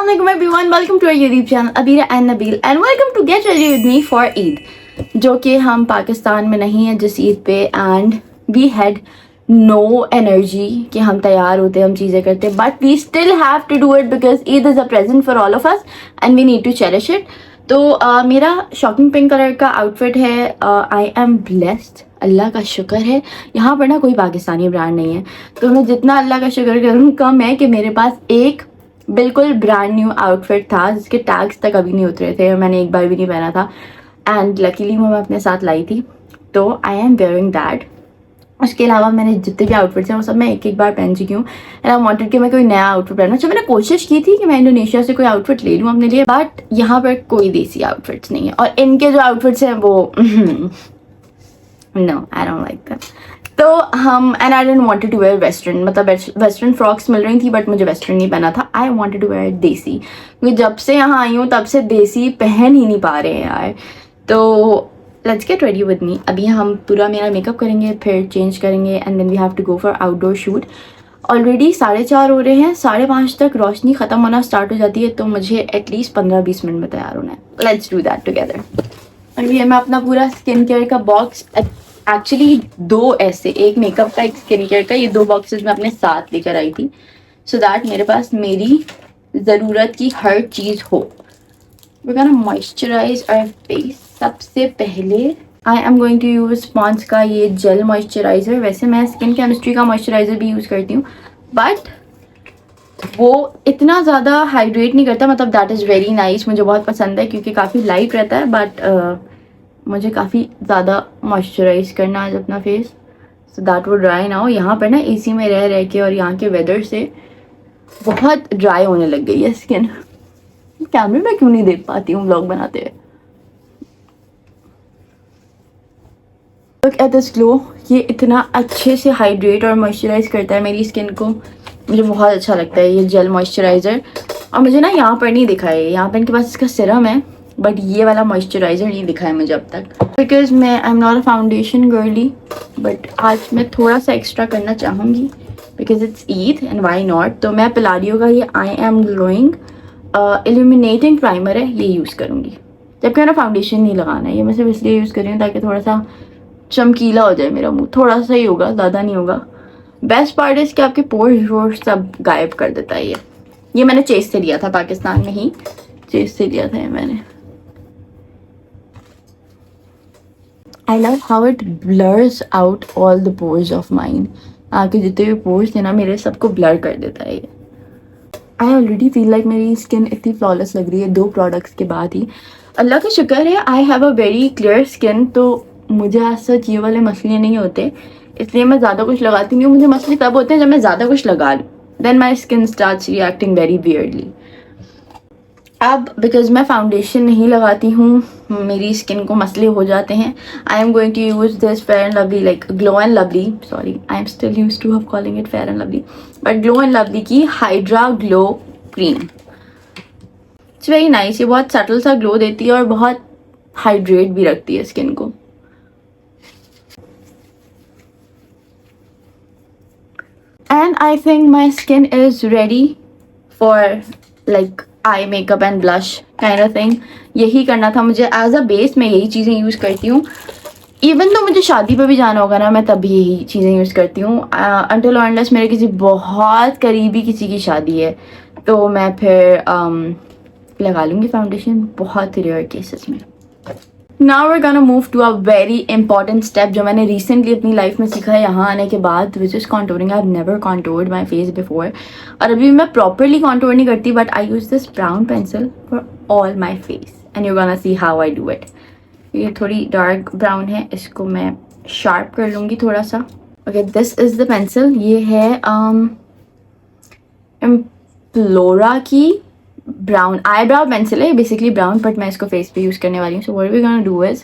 Assalamualaikum everyone, welcome to our YouTube channel Abira and Nabil and welcome to Get Ready with me for Eid, जो कि हम पाकिस्तान में नहीं है जिस ईद पे, and we had no energy कि हम तैयार होते हम चीज़ें करते, but we still have to do it because Eid is a present for all of us and we need to cherish it. तो मेरा शॉकिंग पिंक कलर का आउटफिट है. आई एम ब्लेस्ड, अल्लाह का शुक्र है. यहाँ पर ना कोई पाकिस्तानी ब्रांड नहीं है, तो मैं जितना अल्लाह का शुक्र करूँ कम है कि मेरे पास एक बिल्कुल ब्रांड न्यू आउटफिट था जिसके टैग्स तक अभी नहीं उतरे थे और मैंने एक बार भी नहीं पहना था, एंड लकीली वो मैं अपने साथ लाई थी, तो आई एम वेयरिंग दैट. उसके अलावा मैंने जितने भी आउटफिट्स हैं वो सब मैं एक एक बार पहन चुकी हूँ एंड आई वांटेड कि मैं कोई नया आउटफिट पहनूँ. अच्छा, मैंने कोशिश की थी कि मैं इंडोनेशिया से कोई आउटफिट ले लूँ अपने लिए, बट यहाँ पर कोई देसी आउटफिट्स नहीं है और इनके जो आउटफिट्स हैं वो no, I don't like that. तो हम and I didn't wanted to wear western, मतलब वेस्टर्न फ्रॉक्स मिल रही थी बट मुझे वेस्टर्न नहीं पहना था. आई वांटेड टू वेयर देसी, क्योंकि जब से यहाँ आई हूँ तब से देसी पहन ही नहीं पा रहे हैं यार. तो let's get ready with me. अभी हम पूरा मेरा मेकअप करेंगे, फिर चेंज करेंगे and then we have to go for outdoor shoot. Already 4:30 हो रहे हैं, 5:30 तक रोशनी ख़त्म होना स्टार्ट हो जाती है, तो मुझे एटलीस्ट 15-20 मिनट में तैयार होना है. Let's do that together. और ये मैं अपना पूरा स्किन केयर का बॉक्स, एक्चुअली 2 ऐसे, एक मेकअप का एक स्किन केयर का, ये 2 बॉक्सेस मैं अपने साथ लेकर आई थी सो दैट मेरे पास मेरी ज़रूरत की हर चीज़ हो. We're gonna moisturize our face. सबसे पहले I am going to use Pond's का ये जेल मॉइस्चराइज़र. वैसे मैं स्किन केमिस्ट्री का मॉइस्चराइज़र भी यूज़ करती हूँ बट वो इतना ज़्यादा हाइड्रेट नहीं करता, मतलब दैट इज़ वेरी नाइस, मुझे बहुत पसंद है क्योंकि काफ़ी लाइट रहता है, बट मुझे काफ़ी ज़्यादा मॉइस्चराइज करना है अपना फेस सो दैट वो ड्राई ना हो. यहाँ पर ना एसी में रह रह के और यहाँ के वेदर से बहुत ड्राई होने लग गई है स्किन. कैमरे में क्यों नहीं देख पाती हूँ व्लॉग बनाते हुए. Look at this glow. ये इतना अच्छे से हाइड्रेट और मॉइस्चराइज करता है मेरी स्किन को, मुझे बहुत अच्छा लगता है ये जेल मॉइस्चराइज़र. और मुझे ना यहाँ पर नहीं दिखा है, यहाँ पर इनके पास इसका सिरम है बट ये वाला मॉइस्चराइज़र नहीं दिखा है मुझे अब तक, बिकॉज मैं I am not a foundation girly. But आज मैं थोड़ा सा एक्स्ट्रा करना चाहूँगी because it's Eid and why not. तो मैं पिलाडियो का ये I am glowing illuminating primer है, ये यूज़ करूँगी. जबकि मेरा फाउंडेशन नहीं लगाना है, ये मैं सिर्फ इसलिए यूज़ कर रही हूँ ताकि थोड़ा सा चमकीला हो जाए मेरा मुंह, थोड़ा सा ही होगा, ज़्यादा नहीं होगा. बेस्ट पार्ट इज़ कि आपके पोर्स वोर्स सब गायब कर देता है ये मैंने चेस से लिया था, पाकिस्तान में ही चेस से लिया था ये मैंने. I love how it blurs out all the pores of mine. आगे जितने भी पोर्स थे ना मेरे, सबको ब्लर कर देता है ये. आई ऑलरेडी फील लाइक मेरी स्किन इतनी फ्लॉलेस लग रही है 2 प्रोडक्ट्स के बाद ही. अल्लाह का शुक्र है I have a very clear skin, तो मुझे आज सच ये वाले मसले नहीं होते, इसलिए मैं ज़्यादा कुछ लगाती नहीं हूँ. मुझे मसले तब होते हैं जब मैं ज़्यादा कुछ लगा लूँ, then my skin starts reacting very weirdly. अब बिकॉज मैं फाउंडेशन नहीं लगाती हूँ मेरी स्किन को मसले हो जाते हैं. I am going to use this Fair and Lovely, like Glow and Lovely, sorry I am still use to calling it Fair and Lovely, but Glow and Lovely की Hydra Glow cream. It's very nice. ये बहुत subtle सा glow देती है और बहुत hydrate भी रखती है स्किन को. And I think my skin is ready for like eye makeup and blush kind of thing. यही करना था मुझे एज अ बेस, मैं यही चीज़ें यूज़ करती हूँ. इवन तो मुझे शादी पे भी जाना होगा ना, मैं तब भी यही चीज़ें यूज़ करती हूँ. अनटिल और अनलेस मेरे किसी बहुत करीबी किसी की शादी है तो मैं फिर लगा लूँगी फाउंडेशन, बहुत रेयर केसेस में. Now we gonna move to a very important step जो मैंने रिसेंटली अपनी लाइफ में सीखा है यहाँ आने के बाद, which is contouring. I have never कॉन्टोर्ड my face before, और अभी मैं प्रॉपरली कॉन्टोर नहीं करती, but I use this brown pencil for all my face and you gonna see how I do it. ये थोड़ी डार्क ब्राउन है, इसको मैं शार्प कर लूँगी थोड़ा सा. Okay, this is the pencil. ये है एम्प्लोरा की ब्राउन आईब्राउ पेंसिल है, बेसिकली ब्राउन, बट मैं इसको फेस पे यूज़ करने वाली हूँ. So what we gonna do is,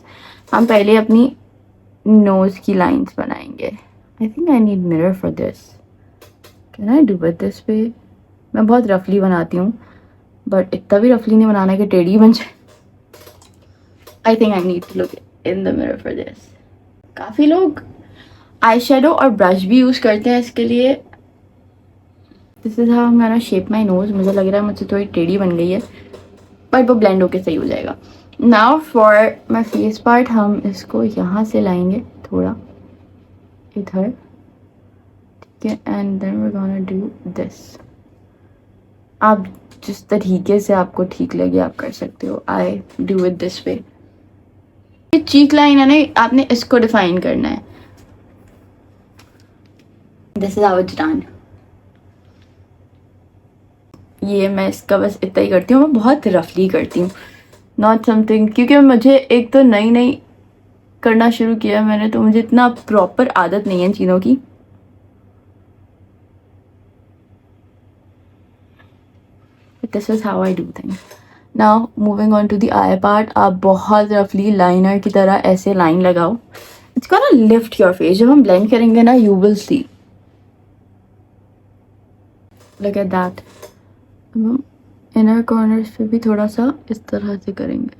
हम पहले अपनी नोज़ की लाइंस बनाएंगे. I think I need mirror for this. Can I do it this way? मैं बहुत रफली बनाती हूँ बट इतना भी रफली नहीं बनाना कि टेढ़ी बन जाए. I think I need to look in the mirror for this. काफ़ी लोग आई शेडो और ब्रश भी यूज़ करते हैं इसके लिए. दिस इज हाउ मैं शेप माई नोज. मुझे लग रहा है मुझसे थोड़ी टेढ़ी बन गई है, बट वो ब्लेंड होके सही हो जाएगा. Now for my face part, हम इसको यहाँ से लाएंगे थोड़ा इधर, ठीक है. And then we gonna do this. आप जिस तरीके से आपको ठीक लगे आप कर सकते हो. आई do it this way. Cheek line है ना, आपने इसको डिफाइन करना है. This is how it's done. ये मैं इसका बस इतना ही करती हूँ. मैं बहुत रफली करती हूँ, नॉट समथिंग, क्योंकि मुझे एक तो नई नई करना शुरू किया मैंने, तो मुझे इतना प्रॉपर आदत नहीं है इन चीज़ों की. This is how I do things. Now moving on to the eye part. आप बहुत रफली लाइनर की तरह ऐसे लाइन लगाओ. It's gonna lift your face. जब हम ब्लेंड करेंगे ना, you will see. Look at that. हम इनर कॉर्नर्स पे भी थोड़ा सा इस तरह से करेंगे.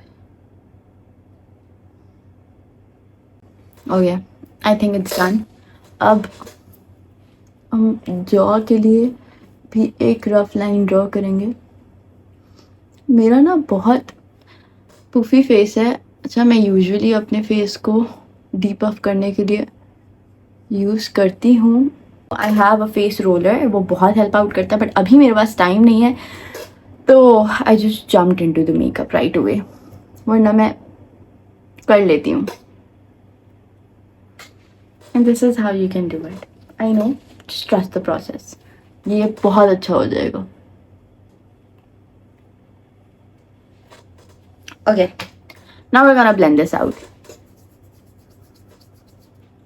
Okay, I think it's done. अब हम जॉ के लिए भी एक रफ लाइन ड्रॉ करेंगे. मेरा ना बहुत पुफी फेस है. अच्छा, मैं यूजुअली अपने फेस को डीपफ करने के लिए यूज़ करती हूँ. I have a face roller, वो बहुत हेल्प आउट करता है, बट अभी मेरे पास टाइम नहीं है, तो I just jumped into the makeup right away. वरना मैं कर लेती हूँ. And this is how you can do it. I know, just trust the process. ये बहुत अच्छा हो जाएगा. Okay, now we gonna blend this out.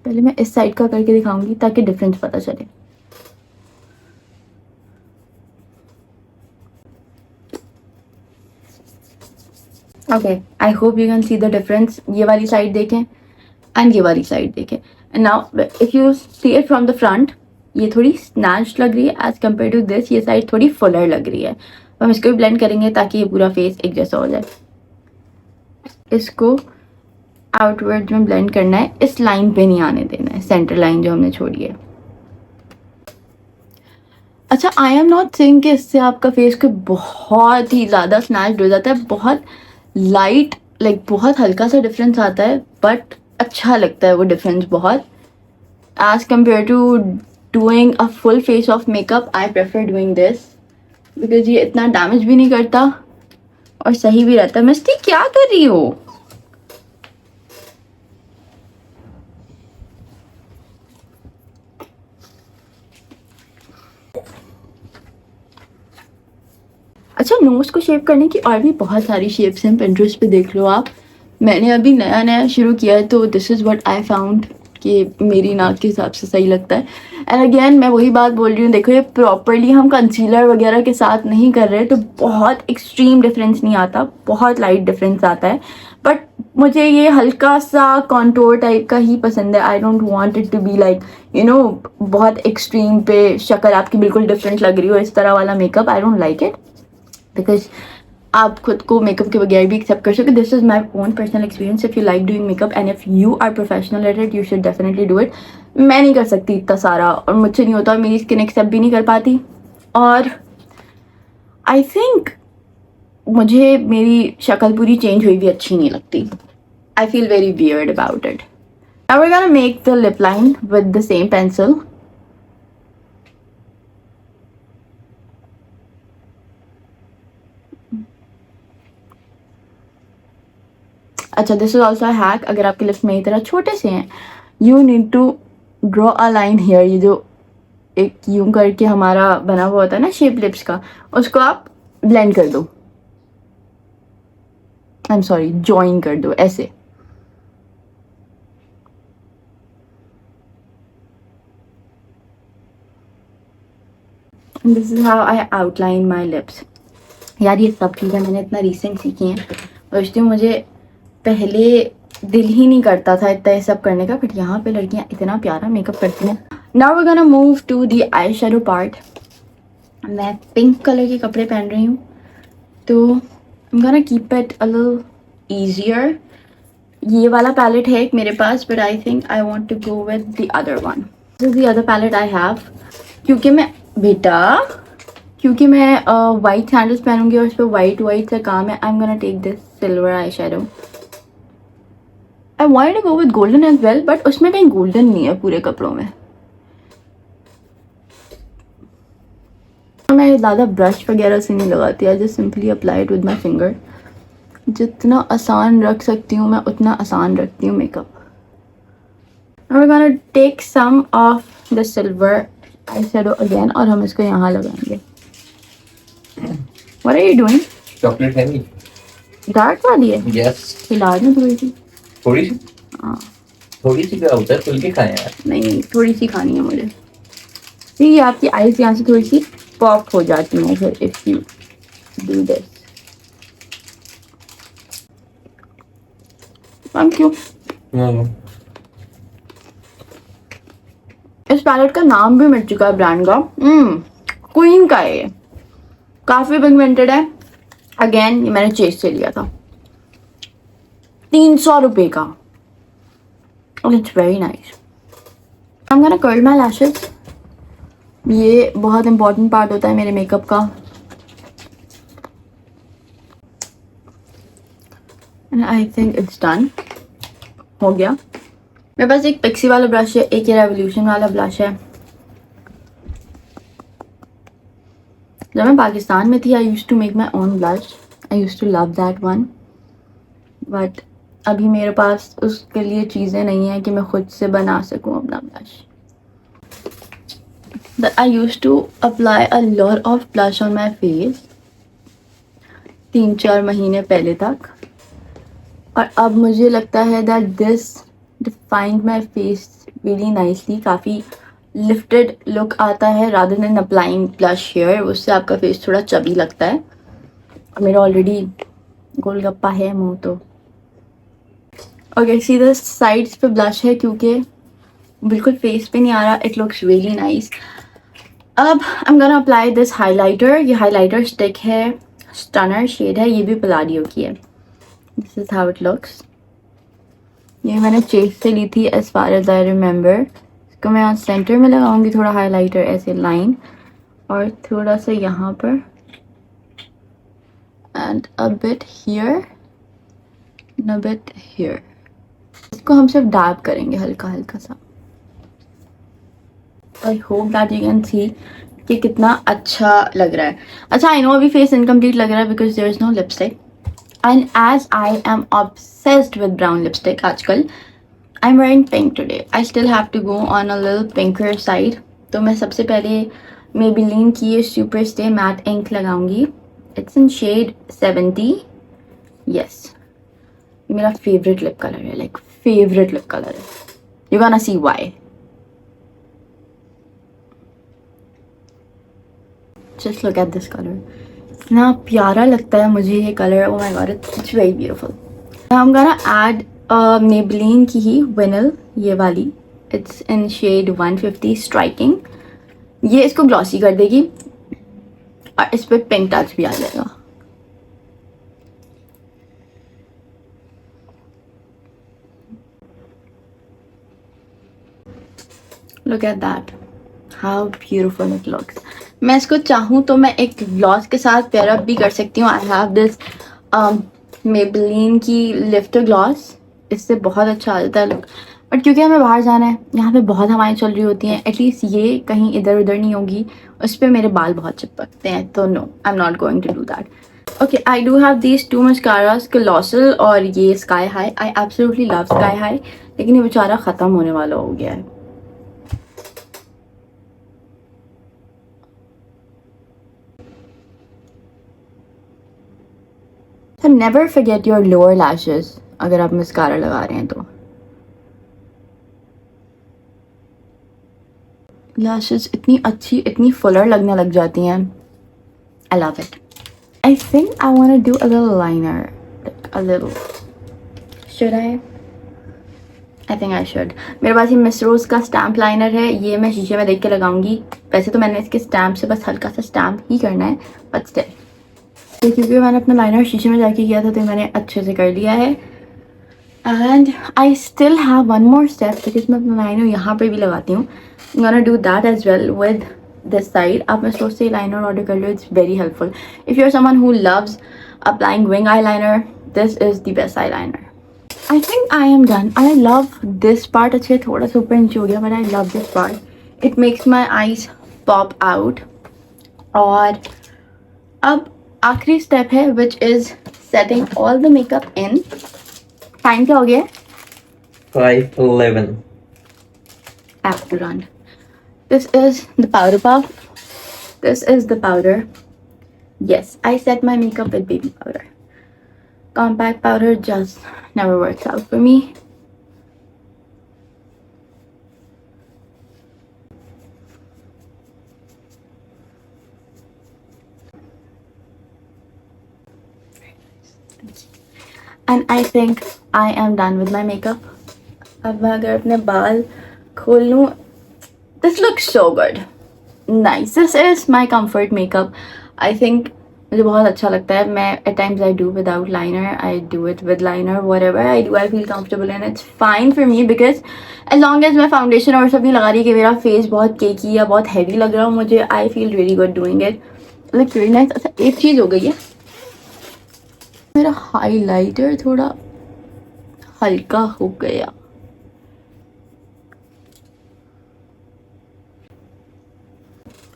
पहले मैं इस साइड का करके दिखाऊंगी ताकि डिफरेंस पता चले. Okay, I hope you can see the difference. ये वाली साइड देखें एंड ये वाली साइड देखें. And now if you see it from the front, ये थोड़ी स्नैच्ड लग रही है एज कम्पेयर टू दिस. ये साइड थोड़ी फुलर लग रही है. हम इसको भी ब्लेंड करेंगे ताकि ये पूरा फेस एक जैसा हो जाए. इसको आउटवर्ड में ब्लेंड करना है. इस लाइन पे नहीं आने देना है, सेंटर लाइन जो हमने छोड़ी है. अच्छा, आई एम नॉट सेइंग कि इससे आपका फेस को बहुत ही ज़्यादा स्नैच्ड हो जाता है. बहुत लाइट, लाइक बहुत हल्का सा डिफरेंस आता है, बट अच्छा लगता है वो डिफरेंस बहुत. As compared to doing a full face of makeup, I prefer doing this because ये इतना डैमेज भी नहीं करता और सही भी रहता है. मिस्टी क्या कर रही हो? अच्छा, नोज़ को शेप करने की और भी बहुत सारी शेप्स हैं. पिंटरेस्ट पे देख लो आप. मैंने अभी नया नया शुरू किया है, तो this is what I found कि मेरी नाक के हिसाब से सही लगता है. एंड अगेन मैं वही बात बोल रही हूँ, देखो ये प्रॉपरली हम कंसीलर वगैरह के साथ नहीं कर रहे, तो बहुत एक्सट्रीम डिफरेंस नहीं आता, बहुत लाइट डिफरेंस आता है. बट मुझे ये हल्का सा कॉन्टोर टाइप का ही पसंद है. I don't want it to be like you know बहुत एक्सट्रीम पे शक्ल आपकी बिल्कुल डिफरेंट लग रही हो, इस तरह वाला makeup. I don't like it because आप खुद को मेकअप के बगैर भी एक्सेप्ट कर सकते. This is my own personal experience. If you like doing makeup and if you are professional at it, you should definitely do it. मैं नहीं कर सकती इतना सारा, और मुझसे नहीं होता, मेरी स्किन एक्सेप्ट भी नहीं कर पाती. और आई थिंक मुझे मेरी शक्ल पूरी चेंज हुई भी अच्छी नहीं लगती. I feel very weird about it. Now we are gonna make the lip line with the same pencil. अच्छा, दिस इज ऑल्सो हैक. अगर आपके लिप्स मेरी तरह छोटे से हैं, you need to draw a line here. ये जो एक यूं करके हमारा बना हुआ होता है ना शेप लिप्स का, उसको आप ब्लेंड कर दो. आई एम सॉरी, ज्वाइन कर दो ऐसे. This is how I outline my lips. यार ये सब चीज़ें मैंने इतना रिसेंट सीखी हैं, और मुझे पहले दिल ही नहीं करता था इतना ये सब करने का, बट यहाँ पे लड़कियाँ इतना प्यारा मेकअप करती हैं. Now we gonna move to the eye shadow part. मैं पिंक कलर के कपड़े पहन रही हूँ, तो I am gonna keep it a little easier. ये वाला पैलेट है एक मेरे पास, but I think I want to go with the other one. This is the other palette I have, क्योंकि मैं बेटा क्योंकि मैं वाइट सैंडल्स पहनूंगी और उस पर वाइट वाइट का काम है, I am gonna take this silver eye shadow. I wanted to go with golden as well, but उसमें कहीं गोल्डन नहीं है पूरे कपड़ों में। मैं ज़्यादा ब्रश वगैरह से नहीं लगाती, I just simply apply it with my finger. जितना आसान रख सकती हूँ मैं उतना आसान रखती हूँ makeup. We're gonna take some of the silver eyeshadow again और हम इसको यहाँ लगाएंगे। What are you doing? Chocolate है नहीं? डार्क वाली है? यस। खिला दो थोड़ी सी। थोड़ी सी? हाँ। थोड़ी सी क्या होता है, खुल के खाएं यार। नहीं, थोड़ी सी खानी है मुझे। ये आपकी आईज यहाँ से थोड़ी सी पॉप हो जाती है फिर if you do this. Thank you. इस पैलेट का नाम भी मिल चुका है ब्रांड का। क्वीन का है ये, काफी पिगमेंटेड है। अगेन ये मैंने चेस से लिया था, 300 रुपए का। It's very nice. I am gonna curl my lashes. ये बहुत इंपॉर्टेंट पार्ट होता है मेरे मेकअप का। And I think it's done, हो गया। मेरे पास एक पिक्सी वाला ब्रश है, एक ये रेवोल्यूशन वाला ब्रश है। जब मैं पाकिस्तान में थी I used to make my own blush, I used to love that one, but अभी मेरे पास उसके लिए चीज़ें नहीं है कि मैं खुद से बना सकूं अपना blush. But I used to apply a lot of blush on my face 3-4 महीने पहले तक, और अब मुझे लगता है that this defined my face really nicely। काफ़ी लिफ्टेड लुक आता है rather than applying blush here, उससे आपका फेस थोड़ा चबी लगता है। और मेरा ऑलरेडी गोलगप्पा है मुंह तो। ओके, सीधा साइड्स पे ब्लश है क्योंकि बिल्कुल फेस पे नहीं आ रहा। It looks really nice. अब I am gonna apply this highlighter. ये हाइलाइटर स्टिक है, स्टनर शेड है, ये भी पलाडियो की है। This is how it looks. ये मैंने चेस से ली थी as far as I remember. इसको मैं यहाँ सेंटर में लगाऊंगी थोड़ा हाइलाइटर, ऐसे लाइन, और थोड़ा सा यहाँ पर, and a bit here and a bit here. इसको हम सिर्फ डैब करेंगे हल्का हल्का सा। I hope that you can see कि कितना अच्छा लग रहा है। अच्छा, आई नो अभी फेस इनकम्प्लीट लग रहा है because there is no lipstick, and as I am obsessed with brown lipstick आजकल, I am wearing pink today. I still have to go on a little pinker side. तो मैं सबसे पहले Maybelline की ये सुपर स्टे मैट इंक लगाऊंगी। It's in shade 70। Yes, ये मेरा फेवरेट लिप कलर है, लाइक फेवरेट लिप कलर है। You gonna see why. Just look at this colour, इतना प्यारा लगता है मुझे ये colour. Oh my god, it's very beautiful. I am gonna add Maybelline की ही विनल, ये वाली। It's in shade 150 striking. ये इसको ग्लॉसी कर देगी और इस पर पिंक टच भी आ जाएगा। Look at that, how beautiful it looks. मैं इसको चाहूँ तो मैं एक ग्लॉस के साथ पेयर अप भी कर सकती हूँ। आई हैव दिस मेबेलिन की लिफ्टर ग्लॉस, इससे बहुत अच्छा आ जाता है लुक। बट क्योंकि हमें बाहर जाना है, यहाँ पे बहुत हवाएं चल रही होती हैं, एटलीस्ट ये कहीं इधर उधर नहीं होगी, उस पर मेरे बाल बहुत चिपकते हैं, तो no, I am not going to do that. Okay, I do have these 2 mascaras, colossal और ये sky high. I absolutely love sky high, लेकिन ये बेचारा ख़त्म होने वाला हो गया है। So never forget your lower lashes अगर आप मस्कारा लगा रहे हैं तो। लैशेस इतनी अच्छी, इतनी फुलर लगने लग जाती हैं। I love it. I think I want to do a little liner, a little. Should I think I should. मेरे पास ये मिस रोज का स्टैम्प लाइनर है, ये मैं शीशे में देख के लगाऊंगी। वैसे तो मैंने इसके स्टैम्प से बस हल्का सा स्टैम्प ही करना है, बट स्टिल, तो क्योंकि मैंने अपना लाइनर शीशे में जाके किया था तो मैंने अच्छे से कर लिया है। And I still have one more step, because मैं अपना लाइनर यहाँ पर भी लगाती हूँ। I'm gonna do that as well with this side. आप मैं सोच से eyeliner order कर लो, it's very helpful. If you're someone who loves applying wing eyeliner, this is the best eyeliner. I think I am done. I love this part. अच्छे थोड़ा सा ऊपर नीचे हो गया, but I love this part. It makes my eyes pop out. और अब आखिरी step है, which is setting all the makeup in. Time क्या हो गया? 5:11. Have to run. This is the powder puff. This is the powder. Yes, I set my makeup with baby powder. Compact powder just never works out for me. And I think I am done with my makeup. अब मैं अगर अपने बाल खोल लूँ, this looks so good. Nice. This is my comfort makeup. I think मुझे बहुत अच्छा लगता है. मैं at times I do without liner, I do it with liner. Whatever I do, I feel comfortable and it's fine for me because as long as मैं foundation और सब नहीं लगा रही कि मेरा face बहुत केकी या बहुत heavy लग रहा हो मुझे, I feel really good doing it. Looks really nice. अच्छा एक चीज़ हो गई है, मेरा हाईलाइटर थोड़ा हल्का हो गया.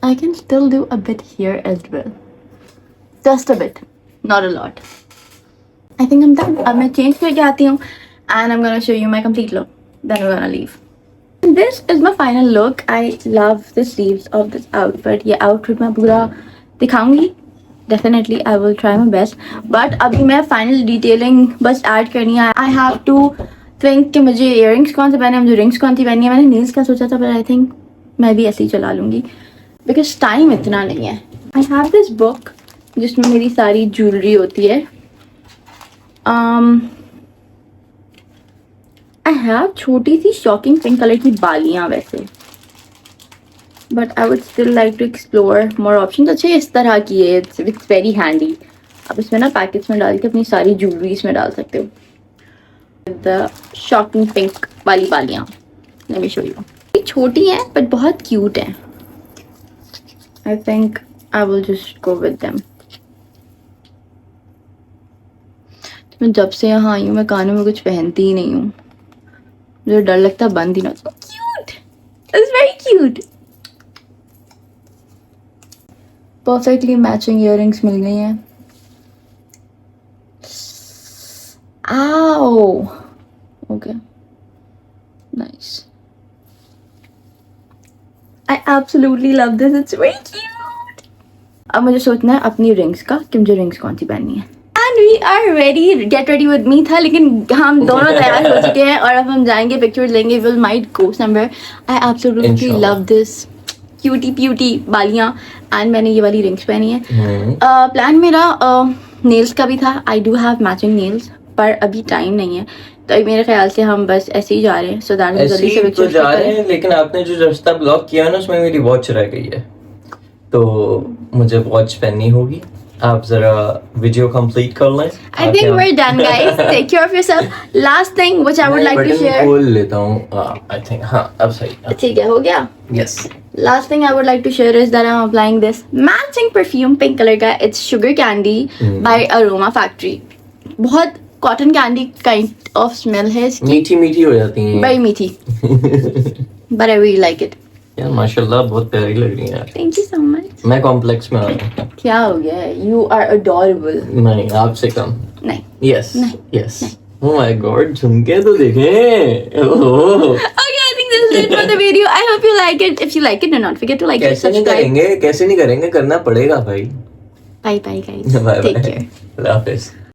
I can still do a bit here as well. Just a bit, not a lot. I think I'm done. अब मैं change करके आती हूँ and I'm gonna show you my complete look. Then we're gonna leave. This is my final look. I love the sleeves of this outfit. ये outfit मैं पूरा दिखाऊंगी. Definitely I will try my best. But अभी मैं final detailing बस add करनी है. I have to think कि मुझे earrings कौन से पहने हैं, मुझे rings कौन सी पहनी है. मैंने nails का सोचा था, but I think मैं भी ऐसे ही चला लूँगी. Because time इतना नहीं है. I have this book जिसमें मेरी सारी ज्वेलरी होती है. I have छोटी सी शॉकिंग पिंक कलर की बालियाँ वैसे. But I would still like to explore more options. अच्छा इस तरह की है. It's very handy. आप इसमें ना पैकेट्स में डाल के अपनी सारी ज्वेलरी इसमें डाल सकते हो. The shocking pink वाली बालियाँ. Let me show you. ये छोटी हैं but बहुत क्यूट हैं. I think I will just go with them. मैं जब से यहाँ आई हूँ मैं कानों में कुछ पहनती ही नहीं हूँ. मुझे डर लगता है बंद ही ना. So cute. It's very cute. Perfectly matching earrings मिल गई हैं. Ow. Okay. Nice. I absolutely love this. It's very cute. अब मुझे सोचना है अपनी रिंग्स का कि मुझे रिंग्स कौन सी पहननी है. And we are ready. Get ready with me था, लेकिन हम दोनों तैयार हो चुके हैं और अब हम जाएंगे पिक्चर्स लेंगे. We'll might go somewhere. I absolutely Inshallah. love this. Cutie beauty बालियाँ and मैंने ये वाली रिंग्स पहनी है. प्लान मेरा नेल्स का भी था. I do have matching nails पर अभी टाइम नहीं है तो मेरे ख्याल से हम बस ऐसे ही जा रहे हैं. सो दैट ऐसे ही तो जा रहे हैं, लेकिन आपने जो रास्ता ब्लॉक किया ना उसमें मेरी वॉच रह गई है तो मुझे वॉच पहननी होगी. आप जरा वीडियो कंप्लीट कर लें. I think we're done guys. Take care of yourself. Last thing which I would like to share. खोल लेता हूँ. I think हाँ अब सही. ठीक है हो गया. Yes. Last thing I would like to share is that I'm applying this matching perfume pink color का. It's Sugar Candy by Aroma Factory. बहुत cotton candy kind of smell है इसकी. मीठी मीठी हो जाती है. बड़ी मीठी. But I really like it. यार माशाल्लाह बहुत प्यारी लग रही है यार. Thank you so much. मैं कॉम्प्लेक्स में आ रहा हूँ. क्या हो गया है? You are adorable. नहीं आपसे कम. नहीं. Yes. Yes. Oh my God, झुमके तो देखें. Okay, I think this is it for the video. I hope you like it. If you like it, do not forget to like and subscribe. कैसे नहीं करेंगे करना पड़ेगा भाई. Bye bye guys. Bye Take bye. care. Allah Hafiz.